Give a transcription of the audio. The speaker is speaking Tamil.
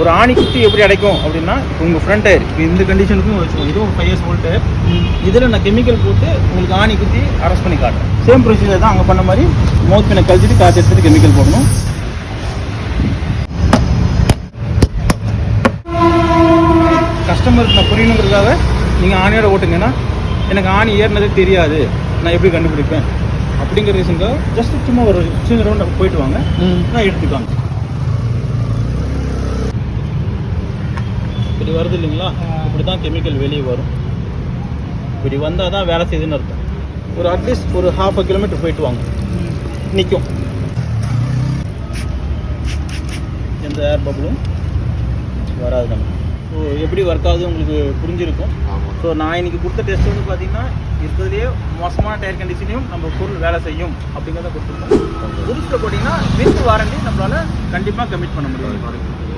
ஒரு ஆணி குத்தி எப்படி அடைக்கும் அப்படின்னா உங்கள் ஃப்ரண்ட் டயர் இப்போ இந்த கண்டிஷனுக்கும் வச்சுக்கோங்க. இதுவும் 5 years old டயர். இதில் நான் கெமிக்கல் போட்டு உங்களுக்கு ஆணி குத்தி அரெஸ்ட் பண்ணி காட்டுறேன். சேம் ப்ரொசீஜர் தான் அங்கே பண்ண மாதிரி. மவுத் பின்னை கழிச்சிட்டு காற்று எடுத்துட்டு கெமிக்கல் போடணும். கஸ்டமருக்கு நான் புரியணுங்கிறதுக்காக நீங்கள் ஆணியோட ஓட்டுங்கன்னா எனக்கு ஆணி ஏறினதே தெரியாது, நான் எப்படி கண்டுபிடிப்பேன் அப்படிங்கிற ரீசனுக்காக ஜஸ்ட் சும்மா ஒரு சின்ன ரவுண்ட் போயிட்டு வாங்க, நான் எடுத்துக்காங்க. இப்படி வருது இல்லைங்களா, இப்படி தான் கெமிக்கல் வெளியே வரும். இப்படி வந்தால் தான் வேலை செய்யுதுன்னு அர்த்தம். ஒரு அட்லீஸ்ட் ஒரு 1/2 கிலோமீட்டர் போயிட்டு வாங்க, நிற்கும். எந்த ஏர் பபிளும் வராது நமக்கு. ஸோ எப்படி ஒர்க் ஆகுது உங்களுக்கு புரிஞ்சிருக்கும். ஸோ நான் இன்றைக்கி கொடுத்த டெஸ்ட் வந்து பார்த்தீங்கன்னா இருக்கிறதுலேயே மோசமான டயர் கண்டிஷனையும் நம்ம பொருள் வேலை செய்யும் அப்படிங்கிறத கொடுத்துருக்கோம். புதுசில் போட்டிங்கன்னா வித் வாரண்டி நம்மளால் கண்டிப்பாக கமிட் பண்ண முடியும்.